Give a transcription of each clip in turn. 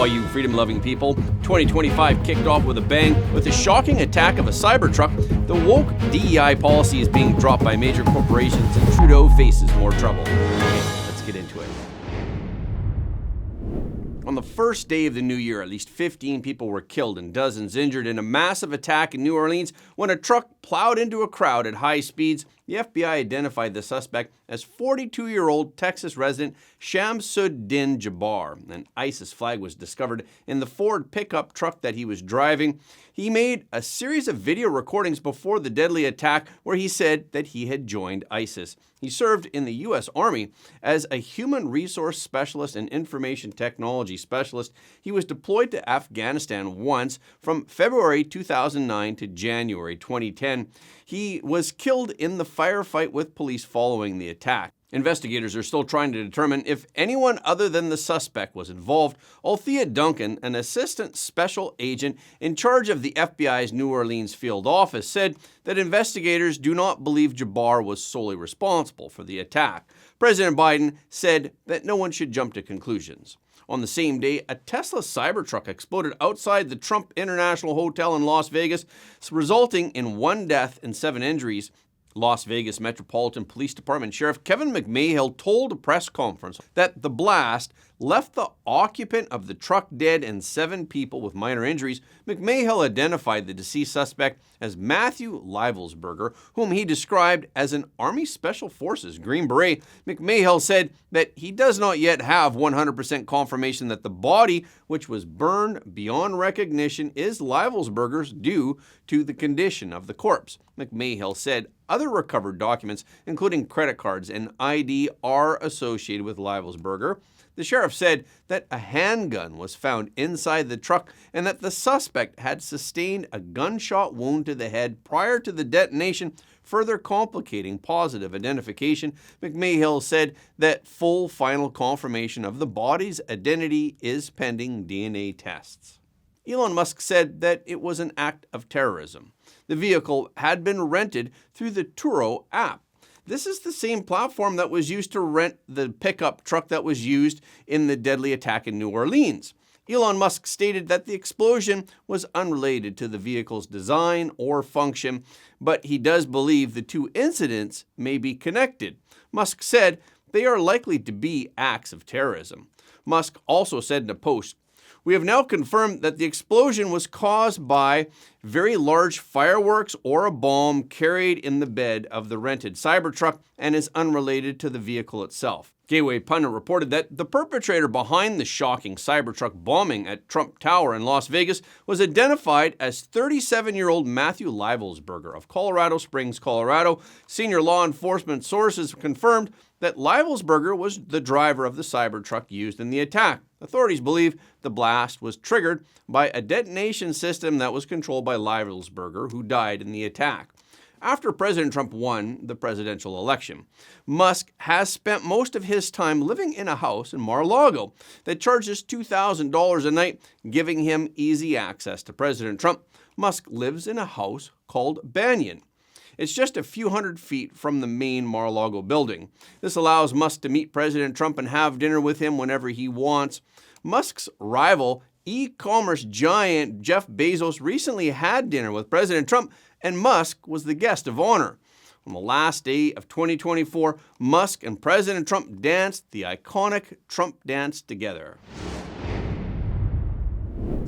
all you freedom-loving people. 2025 kicked off with a bang with the shocking attack of a Cybertruck. The woke DEI policy is being dropped by major corporations and Trudeau faces more trouble. Okay, let's get into it. On the first day of the new year, at least 15 people were killed and dozens injured in a massive attack in New Orleans when a truck plowed into a crowd at high speeds. The FBI identified the suspect as 42-year-old Texas resident Shamsuddin Jabbar. An ISIS flag was discovered in the Ford pickup truck that he was driving. He made a series of video recordings before the deadly attack where he said that he had joined ISIS. He served in the U.S. Army as a human resource specialist and information technology specialist. He was deployed to Afghanistan once from February 2009 to January 2010. He was killed in the firefight with police following the attack. Investigators are still trying to determine if anyone other than the suspect was involved. Althea Duncan, an assistant special agent in charge of the FBI's New Orleans field office, said that investigators do not believe Jabbar was solely responsible for the attack. President Biden said that no one should jump to conclusions. On the same day, a Tesla Cybertruck exploded outside the Trump International Hotel in Las Vegas, resulting in 1 death and 7 injuries. Las Vegas Metropolitan Police Department Sheriff Kevin McMahill told a press conference that the blast left the occupant of the truck dead and 7 people with minor injuries. McMahill identified the deceased suspect as Matthew Livelsberger, whom he described as an Army Special Forces Green Beret. McMahill said that he does not yet have 100% confirmation that the body, which was burned beyond recognition, is Livelsberger's due to the condition of the corpse. McMahill said other recovered documents, including credit cards and ID, are associated with Livelsberger. The sheriff said that a handgun was found inside the truck and that the suspect had sustained a gunshot wound to the head prior to the detonation, further complicating positive identification. McMahill said that full final confirmation of the body's identity is pending DNA tests. Elon Musk said that it was an act of terrorism. The vehicle had been rented through the Turo app. This is the same platform that was used to rent the pickup truck that was used in the deadly attack in New Orleans. Elon Musk stated that the explosion was unrelated to the vehicle's design or function, but he does believe the 2 incidents may be connected. Musk said they are likely to be acts of terrorism. Musk also said in a post, "We have now confirmed that the explosion was caused by very large fireworks or a bomb carried in the bed of the rented Cybertruck and is unrelated to the vehicle itself." Gateway Pundit reported that the perpetrator behind the shocking Cybertruck bombing at Trump Tower in Las Vegas was identified as 37-year-old Matthew Livelsberger of Colorado Springs, Colorado. Senior law enforcement sources confirmed that Livelsberger was the driver of the Cybertruck used in the attack. Authorities believe the blast was triggered by a detonation system that was controlled by Livelsberger, who died in the attack. After President Trump won the presidential election, Musk has spent most of his time living in a house in Mar-a-Lago that charges $2,000 a night, giving him easy access to President Trump. Musk lives in a house called Banyan. It's just a few hundred feet from the main Mar-a-Lago building. This allows Musk to meet President Trump and have dinner with him whenever he wants. Musk's rival, e-commerce giant Jeff Bezos, recently had dinner with President Trump, and Musk was the guest of honor. On the last day of 2024, Musk and President Trump danced the iconic Trump dance together.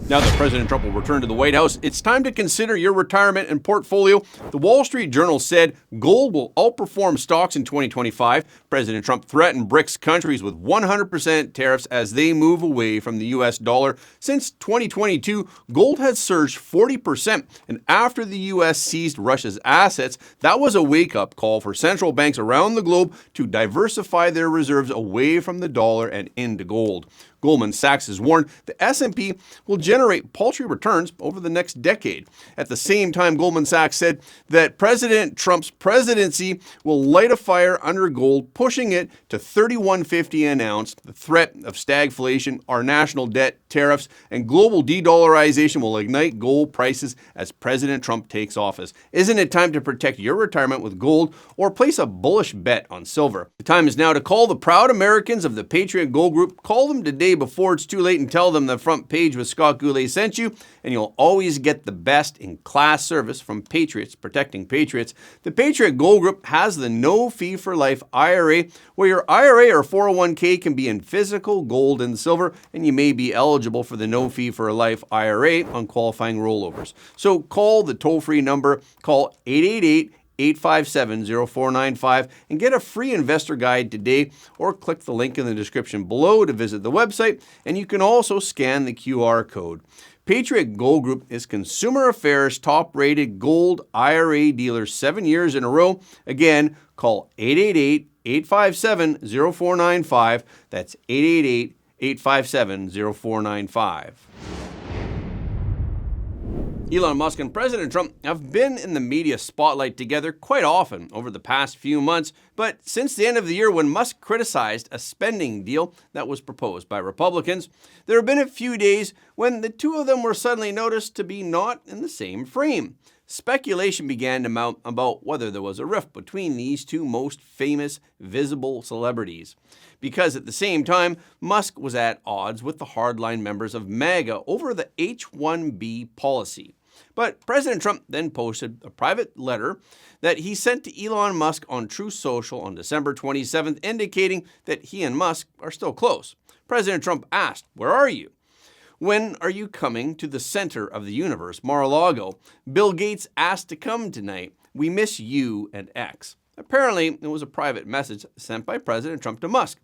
Now that President Trump will return to the White House, it's time to consider your retirement and portfolio. The Wall Street Journal said gold will outperform stocks in 2025. President Trump threatened BRICS countries with 100% tariffs as they move away from the U.S. dollar. Since 2022, gold has surged 40%, and after the U.S. seized Russia's assets, that was a wake-up call for central banks around the globe to diversify their reserves away from the dollar and into gold. Goldman Sachs has warned the S&P will generate paltry returns over the next decade. At the same time, Goldman Sachs said that President Trump's presidency will light a fire under gold, pushing it to $31.50 an ounce. The threat of stagflation, our national debt, tariffs, and global de-dollarization will ignite gold prices as President Trump takes office. Isn't it time to protect your retirement with gold or place a bullish bet on silver? The time is now to call the proud Americans of the Patriot Gold Group. Call them today today before it's too late and tell them the front page with Scott Goulet sent you, and you'll always get the best in class service from Patriots, protecting Patriots. The Patriot Gold Group has the no fee for life IRA, where your IRA or 401k can be in physical gold and silver, and you may be eligible for the no fee for life IRA on qualifying rollovers. So call the toll-free number, call 888-857-0495 and get a free investor guide today, or click the link in the description below to visit the website, and you can also scan the QR code. Patriot Gold Group is Consumer Affairs top-rated gold IRA dealer 7 years in a row. Again, call 888-857-0495. That's 888-857-0495. Elon Musk and President Trump have been in the media spotlight together quite often over the past few months, but since the end of the year when Musk criticized a spending deal that was proposed by Republicans, there have been a few days when the two of them were suddenly noticed to be not in the same frame. Speculation began to mount about whether there was a rift between these two most famous, visible celebrities. Because at the same time, Musk was at odds with the hardline members of MAGA over the H-1B policy. But President Trump then posted a private letter that he sent to Elon Musk on Truth Social on December 27th, indicating that he and Musk are still close. President Trump asked, "Where are you? When are you coming to the center of the universe, Mar-a-Lago? Bill Gates asked to come tonight. We miss you and X." Apparently, it was a private message sent by President Trump to Musk.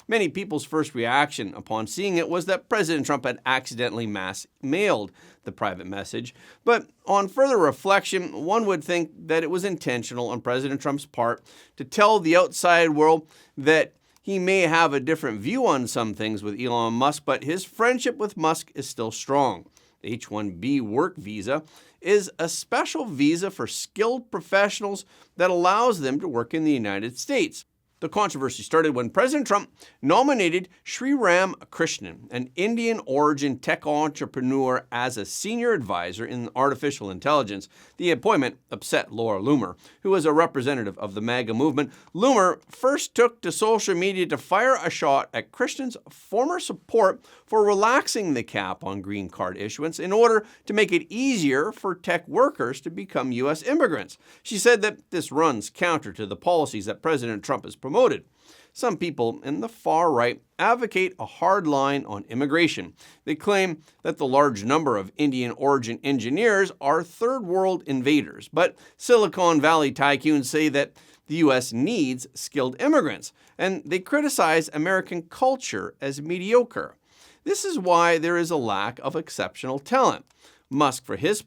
Many people's first reaction upon seeing it was that President Trump had accidentally mass-mailed the private message. But on further reflection, one would think that it was intentional on President Trump's part to tell the outside world that he may have a different view on some things with Elon Musk, but his friendship with Musk is still strong. The H-1B work visa is a special visa for skilled professionals that allows them to work in the United States. The controversy started when President Trump nominated Sriram Krishnan, an Indian-origin tech entrepreneur, as a senior advisor in artificial intelligence. The appointment upset Laura Loomer, who is a representative of the MAGA movement. Loomer first took to social media to fire a shot at Krishnan's former support for relaxing the cap on green card issuance in order to make it easier for tech workers to become U.S. immigrants. She said that this runs counter to the policies that President Trump has promoted. Some people in the far right advocate a hard line on immigration. They claim that the large number of Indian origin engineers are third world invaders, but Silicon Valley tycoons say that the U.S. needs skilled immigrants, and they criticize American culture as mediocre. This is why there is a lack of exceptional talent. Musk, for his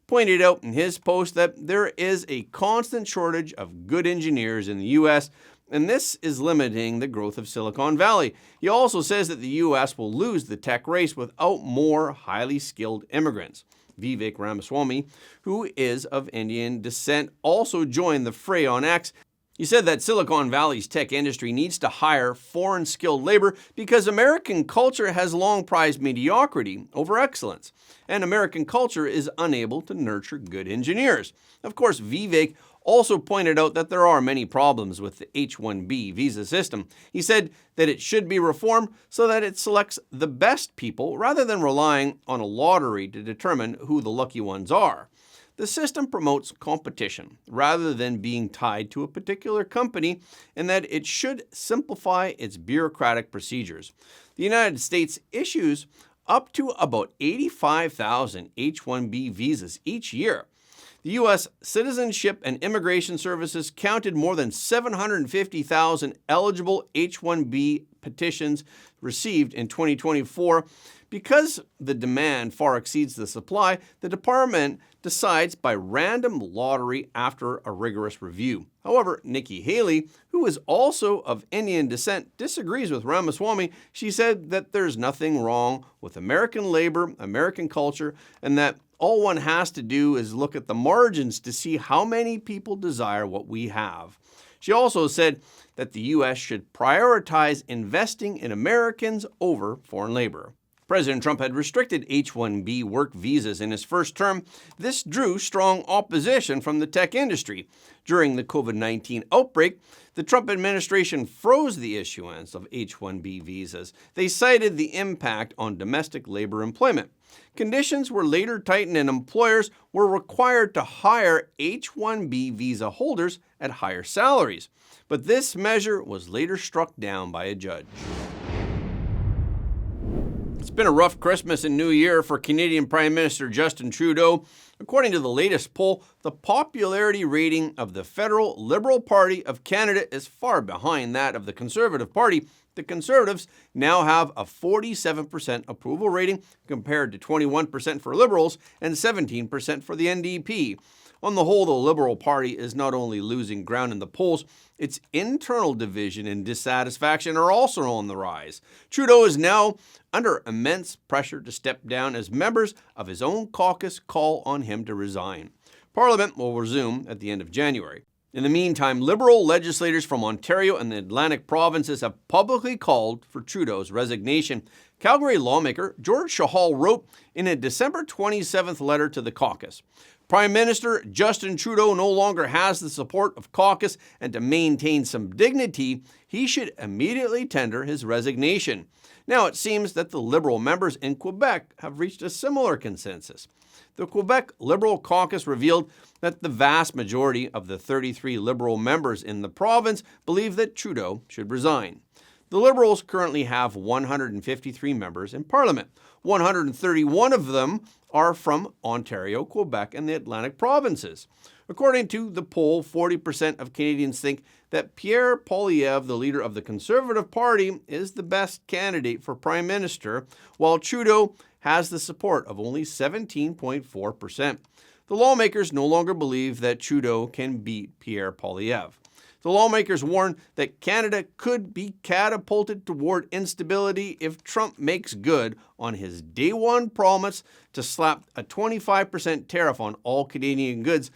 pointed out in his post that there is a constant shortage of good engineers in the U.S., and this is limiting the growth of Silicon Valley. He also says that the U.S. will lose the tech race without more highly skilled immigrants. Vivek Ramaswamy, who is of Indian descent, also joined the fray on X. He said that Silicon Valley's tech industry needs to hire foreign skilled labor because American culture has long prized mediocrity over excellence, and American culture is unable to nurture good engineers. Of course, Vivek also pointed out that there are many problems with the H-1B visa system. He said that it should be reformed so that it selects the best people rather than relying on a lottery to determine who the lucky ones are. The system promotes competition rather than being tied to a particular company, and that it should simplify its bureaucratic procedures. The United States issues up to about 85,000 H-1B visas each year. The U.S. Citizenship and Immigration Services counted more than 750,000 eligible H-1B petitions received in 2024. Because the demand far exceeds the supply, the department decides by random lottery after a rigorous review. However, Nikki Haley, who is also of Indian descent, disagrees with Ramaswamy. She said that there's nothing wrong with American labor, American culture, and that all one has to do is look at the margins to see how many people desire what we have. She also said that the U.S. should prioritize investing in Americans over foreign labor. President Trump had restricted H-1B work visas in his first term. This drew strong opposition from the tech industry. During the COVID-19 outbreak, the Trump administration froze the issuance of H-1B visas. They cited the impact on domestic labor employment. Conditions were later tightened and employers were required to hire H-1B visa holders at higher salaries. But this measure was later struck down by a judge. It's been a rough Christmas and New Year for Canadian Prime Minister Justin Trudeau. According to the latest poll, the popularity rating of the federal Liberal Party of Canada is far behind that of the Conservative Party. The Conservatives now have a 47% approval rating compared to 21% for Liberals and 17% for the NDP. On the whole, the Liberal Party is not only losing ground in the polls, its internal division and dissatisfaction are also on the rise. Trudeau is now under immense pressure to step down as members of his own caucus call on him to resign. Parliament will resume at the end of January. In the meantime, Liberal legislators from Ontario and the Atlantic provinces have publicly called for Trudeau's resignation. Calgary lawmaker George Chahal wrote in a December 27th letter to the caucus, Prime Minister Justin Trudeau no longer has the support of caucus, and to maintain some dignity, he should immediately tender his resignation. Now, it seems that the Liberal members in Quebec have reached a similar consensus. The Quebec Liberal caucus revealed that the vast majority of the 33 Liberal members in the province believe that Trudeau should resign. The Liberals currently have 153 members in Parliament. 131 of them are from Ontario, Quebec, and the Atlantic provinces. According to the poll, 40% of Canadians think that Pierre Poilievre, the leader of the Conservative Party, is the best candidate for Prime Minister, while Trudeau has the support of only 17.4%. The lawmakers no longer believe that Trudeau can beat Pierre Poilievre. The lawmakers warn that Canada could be catapulted toward instability if Trump makes good on his day one promise to slap a 25% tariff on all Canadian goods.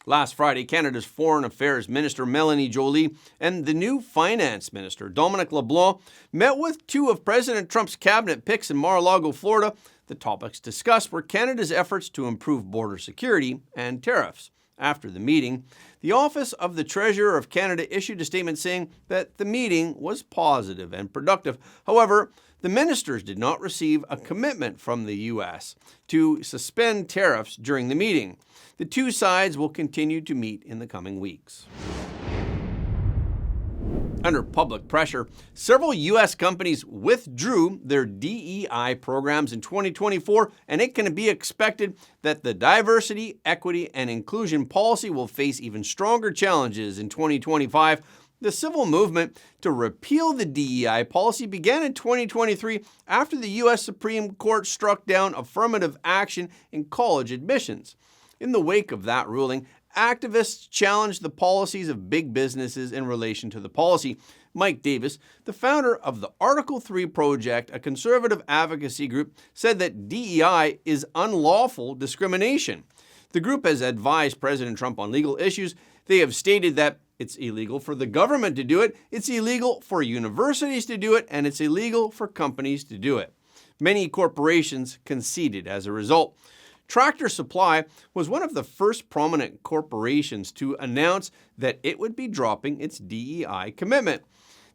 Last Friday, Canada's Foreign Affairs Minister Melanie Joly and the new Finance Minister Dominic LeBlanc met with two of President Trump's cabinet picks in Mar-a-Lago, Florida. The topics discussed were Canada's efforts to improve border security and tariffs. After the meeting, the Office of the Treasurer of Canada issued a statement saying that the meeting was positive and productive. However, the ministers did not receive a commitment from the U.S. to suspend tariffs during the meeting. The two sides will continue to meet in the coming weeks. Under public pressure, several U.S. companies withdrew their DEI programs in 2024, and it can be expected that the diversity, equity, and inclusion policy will face even stronger challenges in 2025. The civil movement to repeal the DEI policy began in 2023 after the U.S. Supreme Court struck down affirmative action in college admissions. In the wake of that ruling, activists challenged the policies of big businesses in relation to the policy. Mike Davis, the founder of the Article 3 Project, a conservative advocacy group, said that DEI is unlawful discrimination. The group has advised President Trump on legal issues. They have stated that it's illegal for the government to do it, it's illegal for universities to do it, and it's illegal for companies to do it. Many corporations conceded as a result. Tractor Supply was one of the first prominent corporations to announce that it would be dropping its DEI commitment.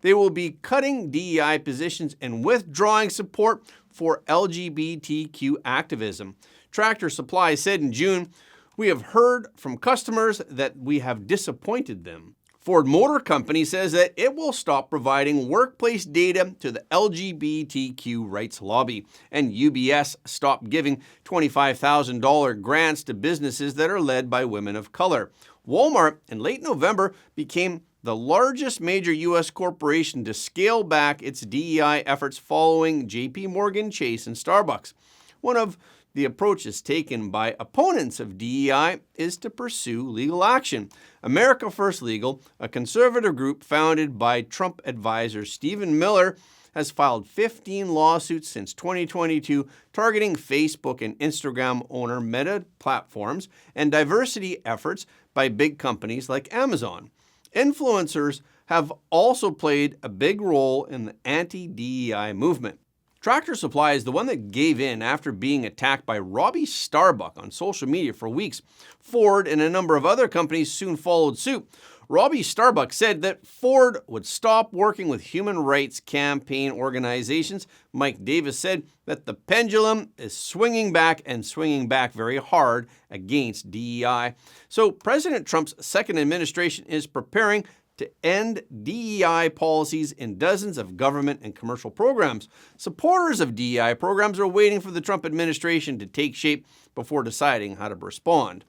They will be cutting DEI positions and withdrawing support for LGBTQ activism. Tractor Supply said in June, "We have heard from customers that we have disappointed them." Ford Motor Company says that it will stop providing workplace data to the LGBTQ rights lobby, and UBS stopped giving $25,000 grants to businesses that are led by women of color. Walmart, in late November, became the largest major U.S. corporation to scale back its DEI efforts following JP Morgan Chase and Starbucks. One of the approaches taken by opponents of DEI is to pursue legal action. America First Legal, a conservative group founded by Trump advisor Stephen Miller, has filed 15 lawsuits since 2022 targeting Facebook and Instagram owner Meta platforms and diversity efforts by big companies like Amazon. Influencers have also played a big role in the anti-DEI movement. Tractor Supply is the one that gave in after being attacked by Robbie Starbuck on social media for weeks. Ford and a number of other companies soon followed suit. Robbie Starbuck said that Ford would stop working with human rights campaign organizations. Mike Davis said that the pendulum is swinging back and swinging back very hard against DEI. So President Trump's second administration is preparing to end DEI policies in dozens of government and commercial programs. Supporters of DEI programs are waiting for the Trump administration to take shape before deciding how to respond.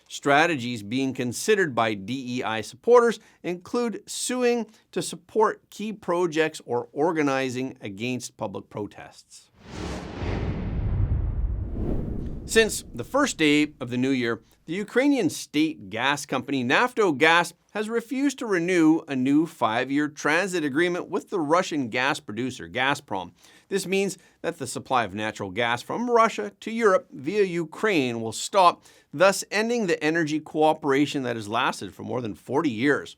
Strategies being considered by DEI supporters include suing to support key projects or organizing against public protests. Since the first day of the new year, the Ukrainian state gas company Naftogaz has refused to renew a new 5-year transit agreement with the Russian gas producer Gazprom. This means that the supply of natural gas from Russia to Europe via Ukraine will stop, thus ending the energy cooperation that has lasted for more than 40 years.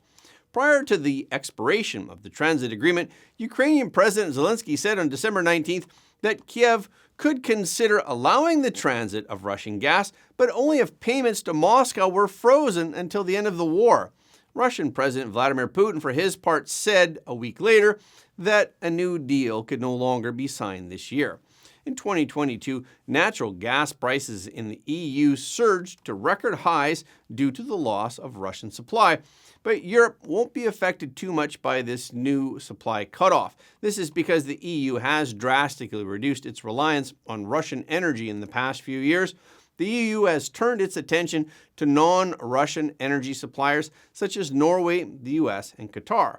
Prior to the expiration of the transit agreement, Ukrainian President Zelensky said on December 19th that Kiev could consider allowing the transit of Russian gas, but only if payments to Moscow were frozen until the end of the war. Russian President Vladimir Putin, for his part, said a week later that a new deal could no longer be signed this year. In 2022, natural gas prices in the EU surged to record highs due to the loss of Russian supply. But Europe won't be affected too much by this new supply cutoff. This is because the EU has drastically reduced its reliance on Russian energy in the past few years. The EU has turned its attention to non-Russian energy suppliers such as Norway, the US, and Qatar.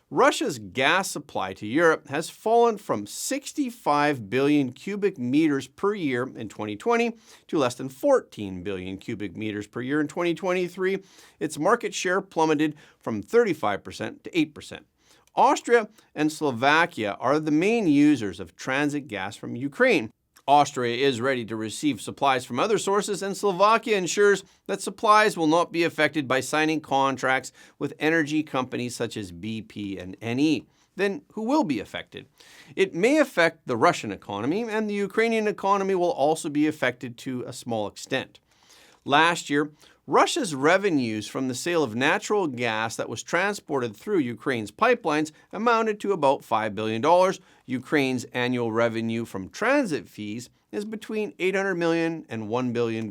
Russia's gas supply to Europe has fallen from 65 billion cubic meters per year in 2020 to less than 14 billion cubic meters per year in 2023. Its market share plummeted from 35% to 8%. Austria and Slovakia are the main users of transit gas from Ukraine. Austria is ready to receive supplies from other sources, and Slovakia ensures that supplies will not be affected by signing contracts with energy companies such as BP and NE. Then who will be affected? It may affect the Russian economy, and the Ukrainian economy will also be affected to a small extent. Last year, Russia's revenues from the sale of natural gas that was transported through Ukraine's pipelines amounted to about $5 billion. Ukraine's annual revenue from transit fees is between $800 million and $1 billion.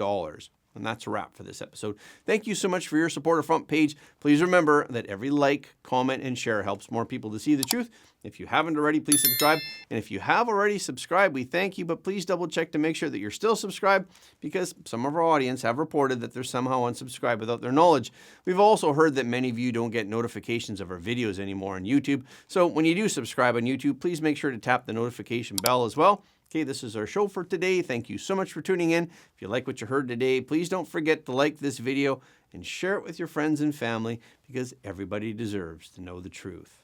And that's a wrap for this episode. Thank you so much for your support of Front Page. Please remember that every like, comment, and share helps more people to see the truth. If you haven't already, please subscribe. And if you have already subscribed, we thank you, but please double check to make sure that you're still subscribed, because some of our audience have reported that they're somehow unsubscribed without their knowledge. We've also heard that many of you don't get notifications of our videos anymore on YouTube. So when you do subscribe on YouTube, please make sure to tap the notification bell as well. Okay, this is our show for today. Thank you so much for tuning in. If you like what you heard today, please don't forget to like this video and share it with your friends and family, because everybody deserves to know the truth.